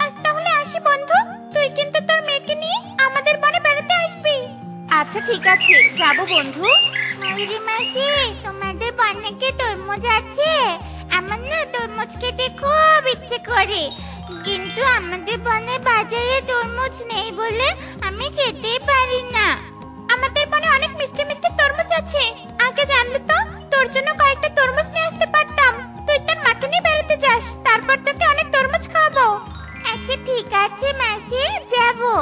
আজ তাহলে আসি বন্ধু, তুই কিন্তু তোর মেয়েকে নিয়ে আমাদের বনে বেড়াতে আসবি। আচ্ছা ঠিক আছে, যাবো বন্ধু। ময়ূরী মাসি, তোমাদের বনে কি তরমুজ আছে? আমার না তরমুজ খেতে খুব ইচ্ছে করে, কিন্তু আমাদের বনে বাজারে তরমুজ নেই বলে আমি খেতেই পারি না। আমাদের বনে অনেক মিষ্টি মিষ্টি তরমুজ আছে, আগে জানলে তো তোর জন্য কয়েকটা তরমুজ নিয়ে আসতে পারতাম। তুই তোর মাকে নিয়ে বেড়াতে যাস, তারপর তোকে অনেক তরমুজ খাওয়াবো। আচ্ছা ঠিক আছে মাসি, যাবো।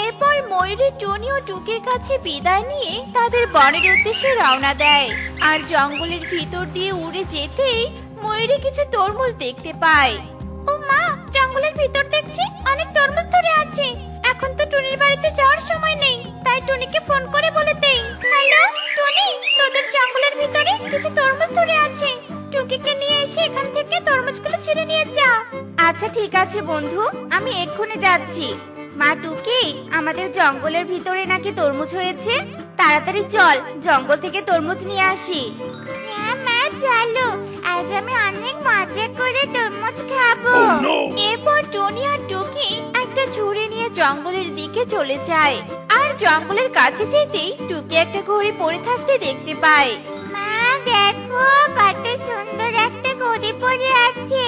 এরপর ময়ূরী টুনি ও টুকির কাছে বিদায় নিয়ে তাদের বনের উদ্দেশ্যে রওনা দেয়। আর জঙ্গলের ভিতর দিয়ে উড়ে যেতেই ময়ূরী কিছু তরমুজ দেখতে পায়। ও মা, জঙ্গলের ভিতর দেখছি অনেক তরমুজ ধরে আছে। এখন তো টুনির বাড়িতে যাওয়ার সময় নেই, তাই টুনিকে ফোন করে বলে দেই। হ্যালো টুনি, তোদের জঙ্গলের ভিতরে কিছু তরমুজ ধরে আছে, টুকিকে নিয়ে এসে এখান থেকে তরমুজগুলো ছিঁড়ে নিয়ে যা। আচ্ছা ঠিক আছে বন্ধু, আমি এক্ষুনি যাচ্ছি। মা টুকি, আমাদের জঙ্গলের ভিতরে নাকি তরমুজ হয়েছে, তাড়াতাড়ি চল জঙ্গল থেকে তরমুজ নিয়ে আসি। হ্যাঁ মা চলো, আজ আমি অনেক মজা করে তরমুজ খাবো। এরপর টুনি আর টুকি একটা ঝুড়ি নিয়ে জঙ্গলের দিকে চলে যায়। আর জঙ্গলের কাছে যেতেই টুকি একটা ঘড়ি পড়ে থাকতে দেখতে পায়। মা দেখো, কত সুন্দর একটা ঘড়ি পরে আছে,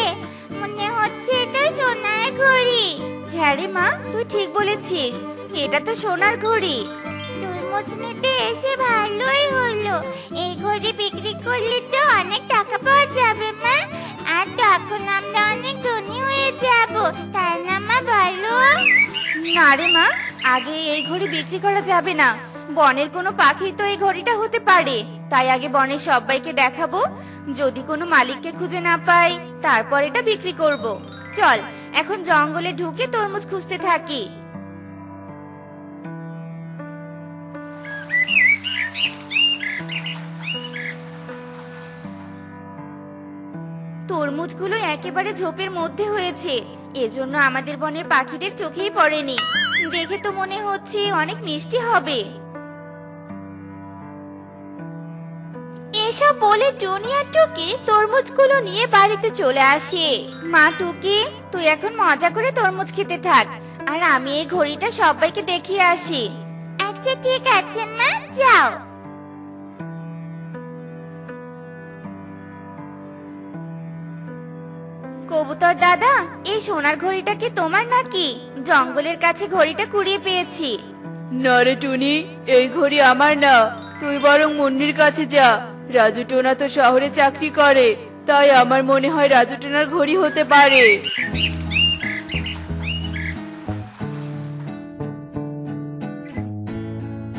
মনে হচ্ছে এটা সোনার ঘড়ি। হ্যাঁ রে মা, তুই ঠিক বলেছিস, এটা তো সোনার ঘড়ি। তরমুজ নিতে এসে ভালোই হলো, এই ঘড়ি বিক্রি করলে তো অনেক টাকা পাওয়া যাবে মা, আর তখন আমরা অনেক ধনী হয়ে যাব, তাই না মা বলো? না রে মা, আগে এই ঘড়ি বিক্রি করা যাবে না, বনের কোনো পাখির তো এই ঘড়িটা হতে পারে, তাই আগে বনের সবাইকে দেখাবো, যদি কোনো মালিককে খুঁজে না পাই তারপর এটা বিক্রি করব। চল এখন জঙ্গলে ঢুকে তরমুজ খুঁজতে থাকি। তরমুজগুলো একেবারে ঝোপের মধ্যে হয়েছে, এজন্য আমাদের বনের পাখিদের চোখেই পড়েনি। দেখে তো মনে হচ্ছে অনেক মিষ্টি হবে। এসব বলে টুনি আর টুকি তরমুজগুলো নিয়ে বাড়িতে চলে আসে। মা টুকি, তুই এখন মজা করে তরমুজ খেতে থাক, আর আমি এই ঘড়িটা সবাইকে দেখিয়ে আসি। আচ্ছা ঠিক আছে মা, যাও। কবুতর দাদা, এই সোনার ঘড়িটা কি তোমার নাকি? জঙ্গলের কাছে ঘড়িটা কুড়িয়ে পেয়েছি। না রে টুনি, এই ঘড়ি আমার না, তুই বরং মুন্নির কাছে যা। রাজু টোনা তো শহরে চাকরি করে, তাই আমার মনে হয় রাজু টোনার ঘড়ি হতে পারে।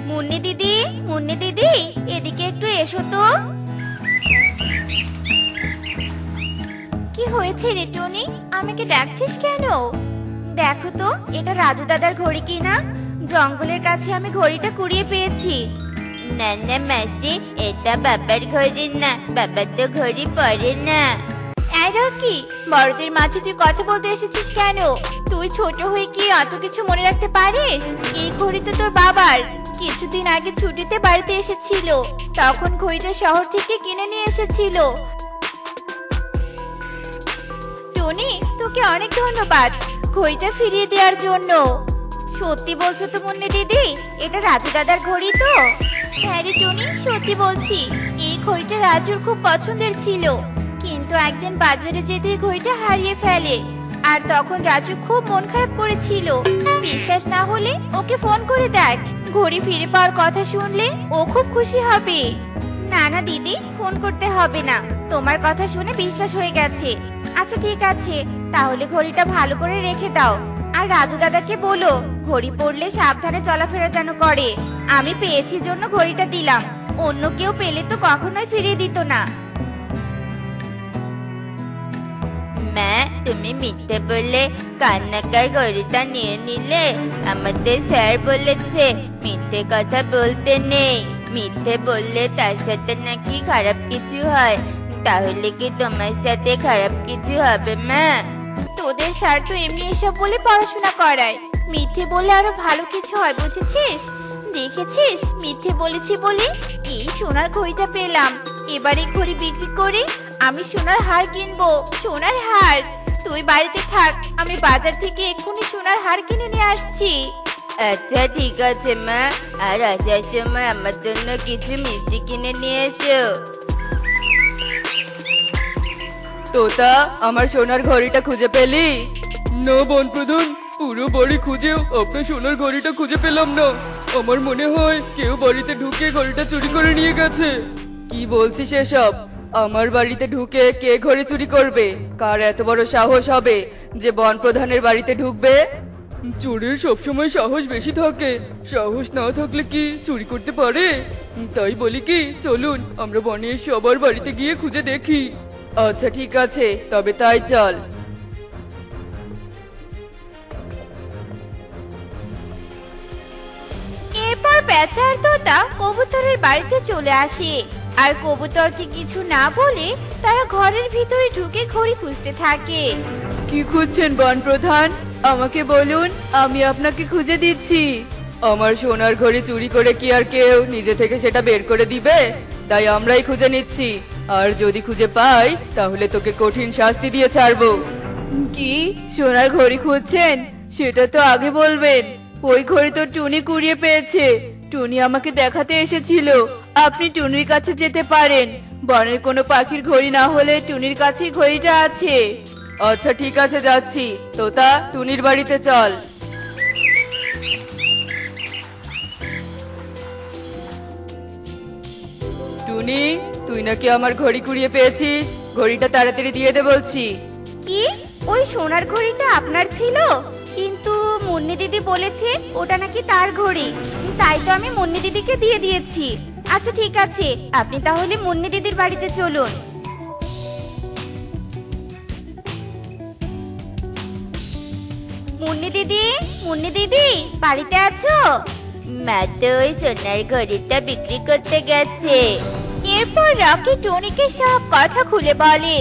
মুন্নি দিদি, মুন্নি দিদি, এদিকে একটু এসো তো। কি হয়েছে রে টুনি, আমাকে ডাকছিস কেন? দেখো তো এটা রাজু দাদার ঘড়ি কিনা, জঙ্গলের কাছে আমি ঘড়িটা কুড়িয়ে পেয়েছি। না না মাসি, এটা বাবার ঘড়ি না, বাবার তো ঘড়ি পরে না। কি বড়দের মাঝে তুই কথা বলতে এসেছিস কেন? তুই ছোট হয়ে কি অত কিছু মনে রাখতে পারিস? এই ঘড়ি তো তোর বাবার, কিছুদিন আগে ছুটিতে বাড়িতে এসেছিল, তখন ঘড়িটা শহর থেকে কিনে নিয়ে এসেছিল। টনি, তোকে অনেক ধন্যবাদ ঘড়িটা ফিরিয়ে দেওয়ার জন্য। সত্যি বলছো তো মুন্নি দিদি, এটা রাজু দাদার ঘড়ি তো? হ্যাঁ রে টনি, সত্যি বলছি, এই ঘড়িটা রাজুর খুব পছন্দের ছিল, কিন্তু একদিন বাজারে যেতে ঘড়িটা হারিয়ে ফেলে, আর তখন রাজু খুব মন খারাপ করেছিল। বিশ্বাস না হলে ওকে ফোন করে দেখ, ঘড়ি ফিরে পাওয়ার কথা শুনলে ও খুব খুশি হবে। না না দিদি, ফোন করতে হবে না, তোমার কথা শুনে বিশ্বাস হয়ে গেছে। আচ্ছা ঠিক আছে, তাহলে ঘড়িটা ভালো করে রেখে দাও, আর রাজু দাদাকে বলো ঘড়ি পড়লে সাবধানে চলাফেরা যেন করে। আমি পেয়েছি জন্য ঘড়িটা দিলাম, অন্য কেউ পেলে তো কখনোই ফিরিয়ে দিত না। মা, তুমি মিথ্যে বলে কান্নাকার ঘড়িটা নিয়ে নিলে? আমাদের স্যার বলেছে মিথ্যে কথা বলতে নেই, মিথ্যে বললে তার সাথে নাকি খারাপ কিছু হয়। তাহলে কি তোমার সাথে খারাপ কিছু হবে মা? তোদের স্যার তো এমনি এসব বলে পড়াশোনা করায়, মিথ্যে বলে আরো ভালো কিছু হয়, বুঝেছিস? দেখেছিস, মিথ্যে বলেছি বলে এই সোনার ঘড়িটা পেলাম। এবারে ঘড়ি বিক্রি করে আমি সোনার হার কিনবো, সোনার হার। তুই তুই বাড়িতে থাক, আমি বাজার থেকে এক্ষুনি সোনার হার কিনে নিয়ে আসছি। আচ্ছা ঠিক আছে মা, আর আসার সময় আমার জন্য কিছু মিষ্টি কিনে নিয়ে এসো। তোতা, আমার সোনার ঘড়িটা খুঁজে পেলি? না বনপ্রধান, পুরো বাড়ি খুঁজেও আপনার সোনার ঘড়িটা খুঁজে পেলাম না। আমার মনে হয় কেউ বাড়িতে ঢুকে ঘড়িটা চুরি করে নিয়ে গেছে। কি বলছিস এসব? আমার বাড়িতে ঢুকে কে ঘড়ি চুরি করবে? কার এত বড় সাহস হবে যে বনপ্রধানের বাড়িতে ঢুকবে? চোরের সবসময় সাহস বেশি থাকে, সাহস না থাকলে কি চুরি করতে পারে? তাই বলি কি, চলুন আমরা বনের সবার বাড়িতে গিয়ে খুঁজে দেখি। আচ্ছা ঠিক আছে, তবে তাই চল। এরপর পেঁচা আর তোতা কবুতরের বাড়িতে চলে আসে, আর কবুতরকে কিছু না বলে তারা ঘরের ভিতরে ঢুকে ঘড়ি খুঁজতে থাকে। কি খুঁজছেন বনপ্রধান? আমাকে বলুন, আমি আপনাকে খুঁজে দিচ্ছি। আমার সোনার ঘড়ি চুরি করে কি আর কেউ নিজে থেকে সেটা বের করে দিবে? তাই আমরাই খুঁজে নিচ্ছি, আর যদি খুঁজে পাই তাহলে তোকে কঠিন শাস্তি দিয়ে ছাড়বো। কি সোনার ঘড়ি খুঁজছেন? সেটা তো আগে বলবেন। ওই ঘড়ি তো টুনি কুড়িয়ে পেয়েছে, টুনি আমাকে দেখাতে এসেছিল। আপনি টুনির কাছে যেতে পারেন, বনের কোনো পাখির ঘড়ি না হলে টুনির কাছেই ঘড়িটা আছে। আচ্ছা ঠিক আছে, যাচ্ছি। তোতা, টুনির বাড়িতে চল। টুনি, তুই নাকি আমার ঘড়ি কুড়িয়ে পেয়েছিস, ঘড়িটা তাড়াতাড়ি দিয়ে দে বলছি। কি, ওই সোনার ঘড়িটা আপনার ছিল? কিন্তু মুন্নি দিদি বলেছে ওটা নাকি তার ঘড়ি, তাই তো আমি মুন্নি দিদিকে দিয়ে দিয়েছি। আচ্ছা ঠিক আছে, আপনি তাহলে মুন্নি দিদির বাড়িতে চলুন। মুন্নি দিদি, মুন্নি দিদি, বাড়িতে আছো? মা তো ওই সোনার ঘড়িটা বিক্রি করতে গেছে। এরপর রকি টনিকে সব কথা খুলে বলে।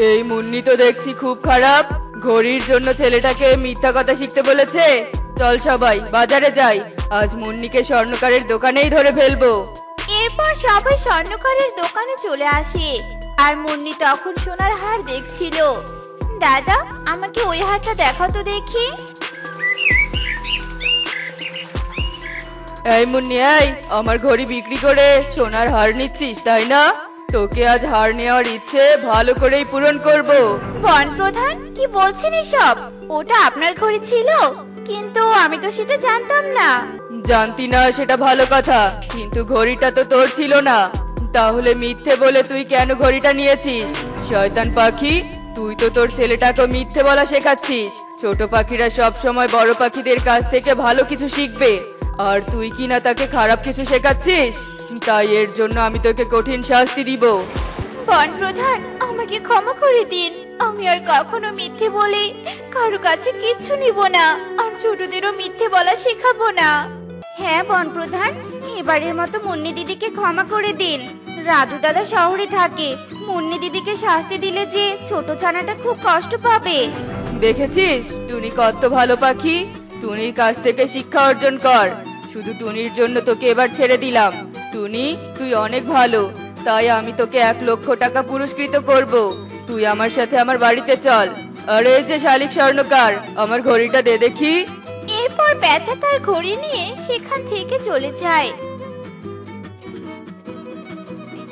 এই মুন্নি তো দেখছি খুব খারাপ, ঘড়ির জন্য ছেলেটাকে মিথ্যা কথা শিখতে বলেছে। চল সবাই বাজারে যাই, আজ মুন্নিকে স্বর্ণকারের দোকানেই ধরে ফেলবো। এরপর সবাই স্বর্ণকারের দোকানে চলে আসে, আর মুন্নি তখন সোনার হার দেখছিল। দাদা, আমাকে ওই হারটা দেখাও তো দেখি। এই মুন্নি, এই আমার ঘড়ি বিক্রি করে সোনার হার নিচ্ছিস তাই না? তোকে আজ হার নেওয়ার ইচ্ছে ভালো করেই পূরণ করব। বনপ্রধান, কি বলছেন এসব? ওটা আপনার ঘড়ি ছিল, কিন্তু আমি তো সেটা জানতাম না। জানতি না সেটা ভালো কথা, কিন্তু ঘড়িটা তো তোর ছিল না। তাহলে মিথ্যে বলে তুই কেন ঘড়িটা নিয়েছিস? শয়তান পাখি, তুই তো তোর ছেলেটাকে মিথ্যে বলা শেখাচ্ছিস। ছোট পাখিরা সব সময় বড় পাখিদের কাছ থেকে ভালো কিছু শিখবে, আর তুই কি না তাকে খারাপ কিছু শেখাচ্ছিস? তাই এর জন্য আমি তোকে কঠিন শাস্তি দিব। বনপ্রধান, আমাকে ক্ষমা করে দিন, আমি আর কখনো মিথ্যে বলে কারো কাছে কিচ্ছু নিব না, আর ছোটদেরও মিথ্যে বলা শেখাবো না। হ্যাঁ বনপ্রধান, এবারের মতো মুন্নি দিদিকে ক্ষমা করে দিন। রাজু দাদা শহরে থাকে, মুন্নি দিদিকে শাস্তি দিলে যে ছোট ছানাটা খুব কষ্ট পাবে। দেখেছিস টুনি কত ভালো পাখি? টুনির কাছ থেকে শিক্ষা অর্জন কর। শুধু টুনির জন্য তোকে এবার ছেড়ে দিলাম। টুনি, তুই অনেক ভালো, তাই আমি তোকে 1 লক্ষ টাকা পুরস্কৃত করব। তুই আমার সাথে আমার বাড়িতে চল। আরে যে শালিক স্বর্ণকার, আমার ঘড়িটা দে দেখি। এরপর বেচা তার ঘড়ি নিয়ে সেখান থেকে চলে যায়,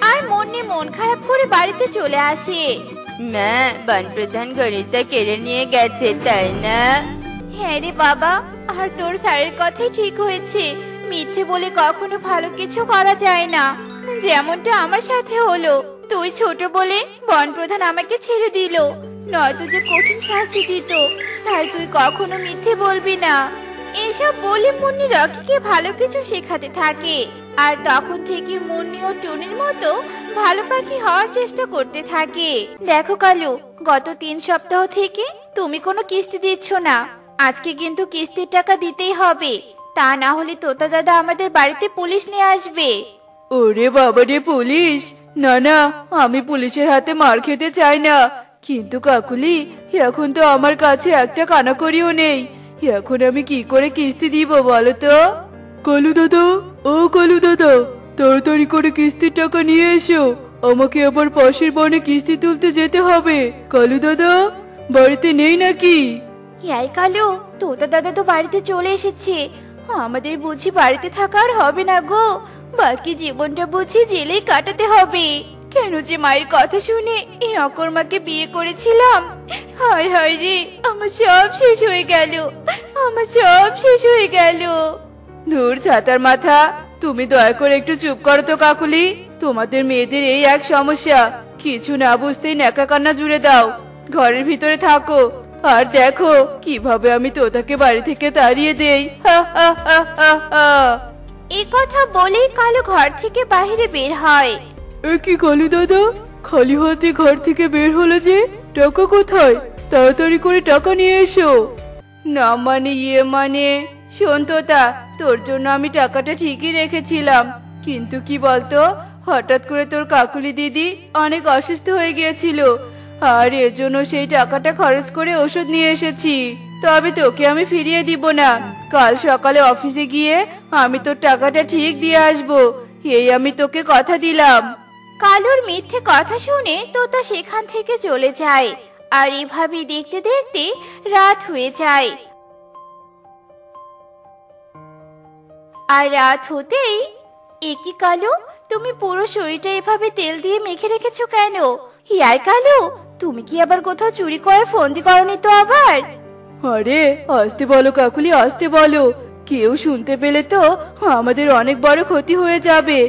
আর মুন্নি মন খারাপ করে বাড়িতে চলে আসে। মা, বনপ্রধান ঘড়িটা কেড়ে নিয়ে গেছে তাই না? হ্যাঁ রে বাবা, আর তোর স্যারের কথাই ঠিক হয়েছে, মিথ্যে বলে কখনো ভালো কিছু করা যায় না। যেমনটা আমার সাথে হলো, তুই ছোট বলে বনপ্রধান আমাকে ছেড়ে দিল, নয়তো যে কঠিন শাস্তি দিত। তাই তুই কখনো মিথ্যে বলবি না। এসব বলে মুন্নি রকিকে ভালো কিছু শেখাতে থাকে, আর তখন থেকে মুন্নি ও টুনির মতো ভালো পাখি হওয়ার চেষ্টা করতে থাকে। দেখো কালু, গত 3 সপ্তাহ থেকে তুমি কোনো কিস্তি দিচ্ছ না। আজকে কিন্তু কিস্তির টাকা দিতেই হবে, তা না হলে তোতা দাদা আমাদের বাড়িতে পুলিশ নিয়ে আসবে। ওরে বাবা রে, পুলিশ? না না, আমি পুলিশের হাতে মার খেতে চাই না। কিন্তু কাকুলি, এখন তো আমার কাছে একটা কানাকড়িও নেই, এখন আমি কি করে কিস্তি দিব বলো তো? কালু দাদা, ও কালু দাদা, তাড়াতাড়ি করে কিস্তির টাকা নিয়ে এসো, আমাকে আবার পাশের বনে কিস্তি তুলতে যেতে হবে। কালু দাদা, বাড়িতে নেই নাকি? এই কালু, তোতা দাদা তো বাড়িতে চলে এসেছে। আমাদের বুঝি বাড়িতে থাকার হবে না গো, বাকি জীবনটা বুঝি জেলেই কাটাতে হবে। কেন যে মায়ের কথা শুনে এই অকর্মাকে বিয়ে করেছিলাম। হায় হায় রে, আমার সব শেষ হয়ে গেল, আমার সব শেষ হয়ে গেল। ধুর ছাতার মাথা, তুমি দয়া করে একটু চুপ করো তো কাকুলি। তোমাদের মেয়েদের এই এক সমস্যা, কিছু না বুঝতেই ন্যাকা কান্না জুড়ে দাও। ঘরের ভিতরে থাকো আর দেখো কিভাবে আমি তোতাকে বাড়ি থেকে তাড়িয়ে দেই। হা হা হা হা হা। এই কথা বলেই কালু ঘর থেকে বাইরে বের হয়। এ কি কালু দাদা, খালি হাতে ঘর থেকে বের হলো যে? টাকা কোথায়? তাড়াতাড়ি করে টাকা নিয়ে এসো। না মানে মানে শোন তোতা, তোর জন্য আমি টাকাটা ঠিকই রেখেছিলাম, কিন্তু কি বলতো, হঠাৎ করে তোর কাকুলি দিদি অনেক অসুস্থ হয়ে গিয়েছিল, আর এর জন্য সেই টাকাটা খরচ করে ওষুধ নিয়ে এসেছি। তবে তোকে আমি ফিরিয়ে দিব না, কাল সকালে অফিসে গিয়ে আমি তোর টাকাটা ঠিক দিয়ে আসবো, এই আমি তোকে কথা দিলাম। কালুর মিথ্যে কথা শুনে তোতা সেখান থেকে চলে যায়। আর এভাবে দেখতে দেখতে রাত হয়ে যায়। আর রাত হতেই, একি কালু, তুমি পুরো শরীরটা এভাবে তেল দিয়ে মেখে রেখেছো কেন? ইয়াই কালু, তুমি কি আবার কোথাও চুরি করার ফন্দি করনি তো আবার? আরে আসতে বলো কাকুলি, আসতে বলো, কেউ শুনতে পেলে তো আমাদের অনেক বড় ক্ষতি হয়ে যাবে।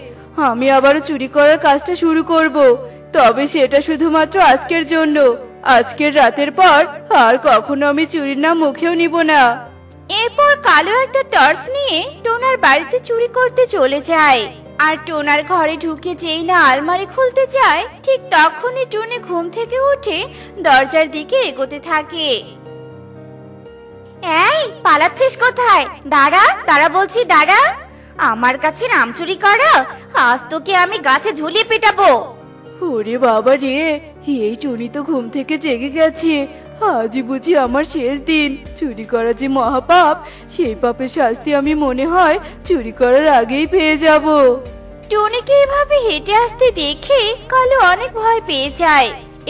আমি আবারও চুরি করার কাজটা শুরু করব, তবে সেটা শুধুমাত্র আজকের জন্য। আজকের রাতের পর আর কখনো আমি চুরির নাম মুখেও নিব না। এরপর কালু একটা টর্চ নিয়ে টোনার বাড়িতে চুরি করতে চলে যায়। আর টোনার ঘরে ঢুকে যেই না আলমারি খুলতে যায়, ঠিক তখনই টুনি ঘুম থেকে উঠে দরজার দিকে এগোতে থাকে। এই, পালাচ্ছিস কোথায়? দাঁড়া দাঁড়া বলছি, দাঁড়া। আমার কাছে নাম চুরি করা, আজ তোকে আমি গাছে ঝুলিয়ে পেটাবো। ওরে বাবা রে, এই টুনি তো ঘুম থেকে জেগে গেছে। আজই বুঝি আমার শেষ দিন। চুরি করা যে মহাপাপ, সেই পাপের শাস্তি আমি মনে হয় চুরি করার আগেই পেয়ে যাব। টুনিকে এভাবে হেঁটে আসতে দেখে কালু অনেক ভয় পেয়ে যায়।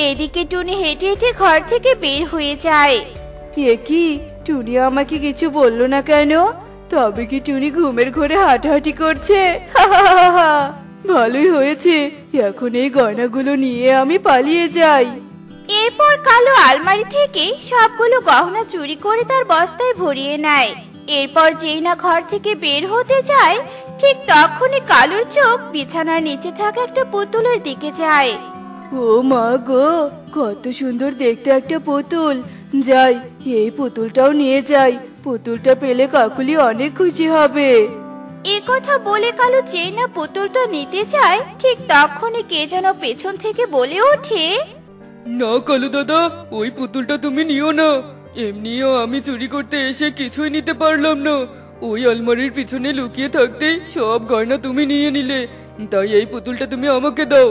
এদিকে টুনি হেঁটে হেঁটে ঘর থেকে বের হয়ে যায়। এ কি, টুনি আমাকে কিছু বললো না কেন? তবে কি টুনি ঘুমের ঘরে হাঁটাহাঁটি করছে? ভালোই হয়েছে, এখন এই গয়নাগুলো নিয়ে আমি পালিয়ে যাই। এরপর কালু আলমারি থেকে সবগুলো গহনা চুরি করে তার বস্তায় ভরিয়ে নেয়। এরপর যেই না ঘর থেকে বের হতে যায়, ঠিক তখনই কালুর চোখ বিছানার নিচে থাকা একটা পুতুলের দিকে যায়। ও মা গো, কত সুন্দর দেখতে একটা পুতুল। যাই, এই পুতুলটাও নিয়ে যাই, পুতুলটা পেলে কাকুলি অনেক খুশি হবে। এ কথা বলে কালু যেই না পুতুলটা নিতে যায়, ঠিক তখনই কে যেন পেছন থেকে বলে ওঠে, না কালু দাদা, ওই পুতুলটা তুমি নিও না। এমনিও আমি চুরি করতে এসে কিছুই নিতে পারলাম না। ওই আলমারির পিছনে লুকিয়ে থাকতেই সব গয়না তুমি নিয়ে নিলে, তাই এই পুতুলটা তুমি আমাকে দাও।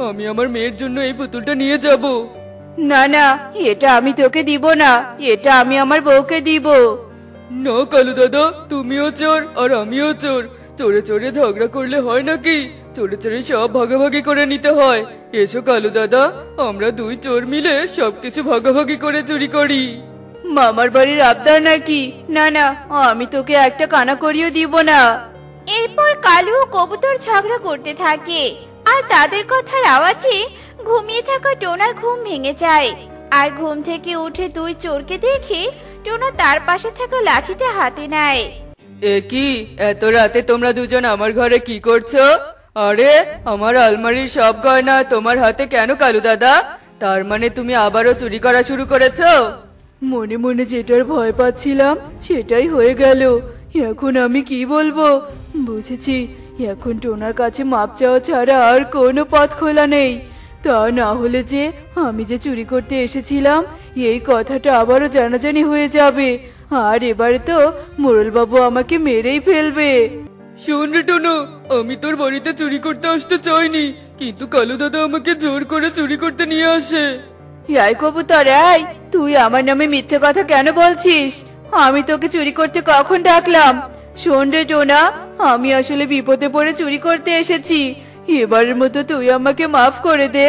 আমি আমার মেয়ের জন্য এই পুতুলটা নিয়ে যাব। না না, এটা আমি তোকে দিব না, এটা আমি আমার বউকে দিব। না কালু দাদা, তুমিও চোর আর আমিও চোর, চোরে চোরে ঝগড়া করলে হয় নাকি? চোরে চোরে সব ভাগাভাগি করে নিতে হয়। এসো কালু দাদা, আমরা দুই চোর মিলে সবকিছু ভাগাভাগি করে চুরি করি। মামার বাড়ির আবদার নাকি? না না, আমি তোকে একটা কানা করিও দিব না। এরপর কালু ও কবুতর ঝগড়া করতে থাকে। আর তাদের কথার আওয়াজে ঘুমিয়ে থাকা টোনার ঘুম ভেঙে যায়। আর ঘুম থেকে উঠে দুই চোরকে দেখে টোনা তার পাশে থাকা লাঠিটা হাতে নেয়। এ কি, এত রাতে তোমরা দুজন আমার ঘরে কি করছো? আরে আমার আলমারির সব গয়না তোমার হাতে কেন কালু দাদা? তার মানে তুমি আবারও চুরি করা শুরু করেছো? মনে মনে যেটার ভয় পাচ্ছিলাম সেটাই হয়ে গেল। এখন আমি কি বলবো? বুঝেছি, এখন টোনার কাছে মাপ চাওয়া ছাড়া আর কোনো পথ খোলা নেই। তা না হলে যে আমি যে চুরি করতে এসেছিলাম এই কথাটা আবারও জানাজানি হয়ে যাবে, আর এবারে তো মোড়লবাবু আমাকে মেরেই ফেলবে। শোন রে টোনা, আমি তোর বাড়িতে চুরি করতে আসতে চাইনি, কিন্তু কালু দাদা আমাকে জোর করে চুরি করতে নিয়ে আসে। এই কবুতর, এই তুই আমার নামে মিথ্যে কথা কেন বলছিস? আমি তোকে চুরি করতে কখন ডাকলাম? শোন রে টোনা, আমি আসলে বিপদে পড়ে চুরি করতে এসেছি। এবারের মতো তুই আমাকে মাফ করে দে।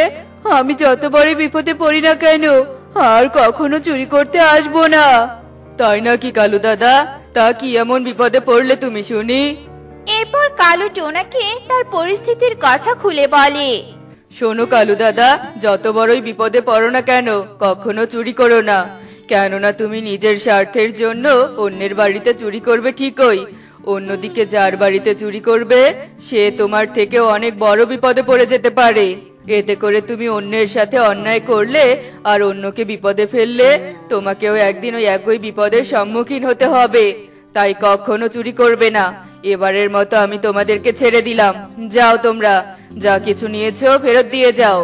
আমি যত বড় বিপদে পড়ি না কেন, আর কখনো চুরি করতে আসবো না। তাই নাকি কালু দাদা? তা কি এমন বিপদে পড়লে তুমি শুনি? এরপর কালু টোনাকে তার পরিস্থিতির কথা খুলে বলে। শোনো কালু দাদা, যত বড়ই বিপদে পড়ো না কেন কখনো চুরি করো না। কেননা তুমি নিজের স্বার্থের জন্য অন্যের বাড়িতে চুরি করবে ঠিকই, অন্যদিকে যার বাড়িতে চুরি করবে সে তোমার থেকে অনেক বড় বিপদে পড়ে যেতে পারে। এতে করে তুমি অন্যের সাথে অন্যায় করলে আর অন্যকে বিপদে ফেললে তোমাকেও একদিন ওই একই বিপদের সম্মুখীন হতে হবে। তাই কখনো চুরি করবে না। এবারের মতো আমি তোমাদেরকে ছেড়ে দিলাম, যাও তোমরা, যা কিছু নিয়েছো ফেরত দিয়ে যাও।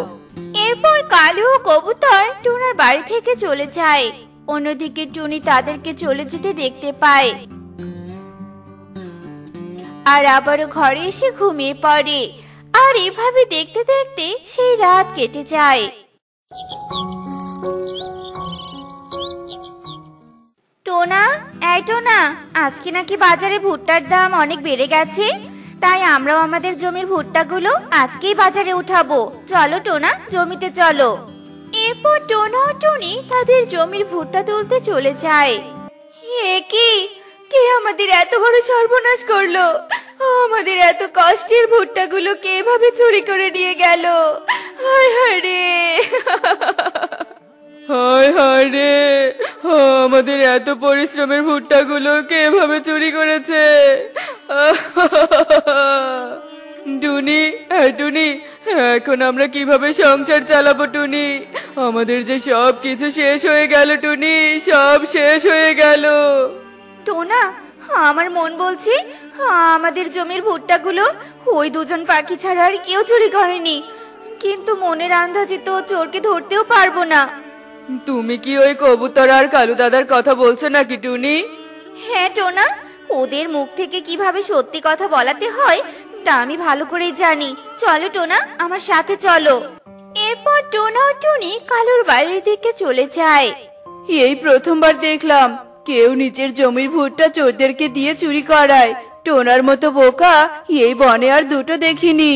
এরপর কালু ও কবুতর টুনার বাড়ি থেকে চলে যায়। অন্যদিকে টুনি তাদেরকে চলে যেতে দেখতে পায় আর আবারও ঘরে এসে ঘুমিয়ে পড়ে। আর এভাবে দেখতে দেখতে সেই রাত কেটে যায়। টোনা, এই টোনা, আজকে নাকি বাজারে ভুট্টার দাম অনেক বেড়ে গেছে, তাই আমরাও আমাদের জমির ভুট্টাগুলো আজকেই বাজারে উঠাবো। চলো টোনা, জমিতে চলো। এরপর টোনা ও টুনি তাদের জমির ভুট্টা তুলতে চলে যায়। এ কি, কে আমাদের এত বড় সর্বনাশ করলো? আমাদের এত কষ্টের ভুট্টাগুলো কে এভাবে চুরি করে নিয়ে গেল? হায় হায় রে! হায় হায় রে, আমাদের এত পরিশ্রমের ভুট্টাগুলো কে এভাবে চুরি করেছে? টুনি, হ্যাঁ টুনি, এখন আমরা কিভাবে সংসার চালাবো টুনি? আমাদের যে সব কিছু শেষ হয়ে গেল টুনি, সব শেষ হয়ে গেল। টোনা, আমার মন বলছে আমাদের জমির ভুট্টাগুলো ওই দুজন পাখি ছাড়া আর কেউ চুরি করেনি, কিন্তু মনের আন্দাজে তো চোরকে ধরতেও পারবো না। তুমি কি ওই কবুতর আর কালু দাদার কথা বলছো নাকি টুনি? হ্যাঁ টোনা, ওদের মুখ থেকে কিভাবে সত্যি কথা বলাতে হয় তা আমি ভালো করেই জানি। চলো টোনা, আমার সাথে চলো। এরপর টোনা ও টুনি কালুর বাড়ির দিকে চলে যায়। এই প্রথমবার দেখলাম কেউ নিজের জমির ভুট্টা চোরদেরকে দিয়ে চুরি করায়। টোনার মতো বোকা এই বনে আর দুটো দেখিনি।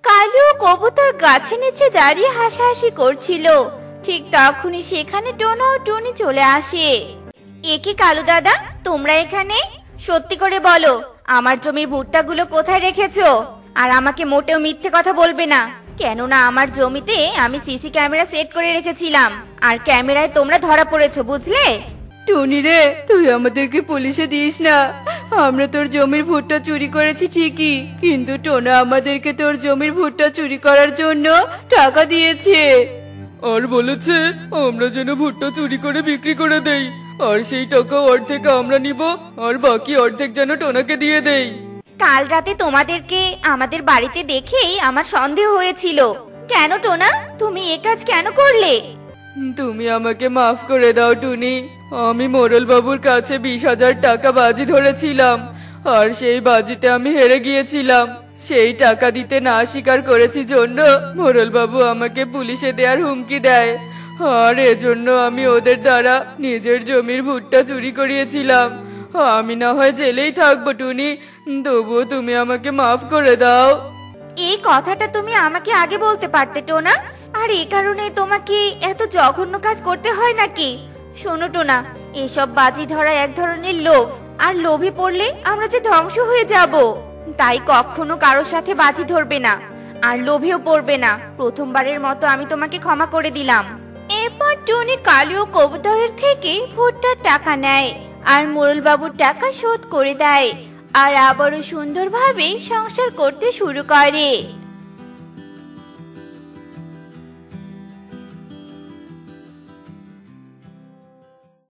কালু ও কবুতর গাছের নিচে দাঁড়িয়ে হাসাহাসি করছিল। ঠিক তখনই সেখানে টোনা ও টুনি চলে আসে। এ কি কালু দাদা, তোমরা এখানে? সত্যি করে বলো, আমার জমির ভুট্টাগুলো কোথায় রেখেছো? আর আমাকে মোটেও মিথ্যে কথা বলবে না, কেননা আমার জমিতে আমি সিসি ক্যামেরা সেট করে রেখেছিলাম, আর ক্যামেরায় তোমরা ধরা পড়েছো, বুঝলে? টুনি রে, তুই আমাদেরকে পুলিশে দিস না। আমরা তোর জমির ভুট্টা চুরি করেছি ঠিকই, কিন্তু টোনা আমাদেরকে তোর জমির ভুট্টা চুরি করার জন্য টাকা দিয়েছে। আর বলেছে আমরা যেন ভুট্টা চুরি করে বিক্রি করে দেই, আর সেই টাকা অর্ধেক আমরা নিব, আর বাকি অর্ধেক যেন টোনাকে দিয়ে দেই। কাল রাতে তোমাদেরকে আমাদের বাড়িতে দেখেই আমার সন্দেহ হয়েছিল। কেন টোনা, তুমি এ কাজ কেন করলে? তুমি আমাকে মাফ করে দাও টুনি। আমি মোরল বাবুর কাছে 20,000 টাকা বাজি ধরেছিলাম, আর সেই বাজিতে আমি হেরে গিয়েছিলাম। সেই টাকা দিতে না স্বীকার করেছি জন্য মোরল বাবু আমাকে পুলিশে দেওয়ার হুমকি দেয়, আর এজন্য আমি ওদের দ্বারা নিজের জমির ভুট্টা চুরি করিয়েছিলাম। আমি না হয় জেলেই থাকবো টুনি, তবুও তুমি আমাকে মাফ করে দাও। এই কথাটা তুমি আমাকে আগে বলতে পারতে টোনা, আর এই কারণে তোমাকে এত জঘন্য কাজ করতে হয় নাকি? শোনো টোনা, এসব বাজি ধরা এক ধরনের লোভ, আর লোভে পড়লে আমরা যে ধ্বংস হয়ে যাব। তাই কখনো কারোর সাথে বাজি ধরবে না, আর লোভেও পড়বে না। প্রথমবারের মতো আমি তোমাকে ক্ষমা করে দিলাম। এরপর টুনি কালু ও কবুতরের থেকে ভুট্টার টাকা নেয়, আর মোরল বাবুর টাকা শোধ করে দেয়, আর আবারও সুন্দরভাবে সংসার করতে শুরু করে।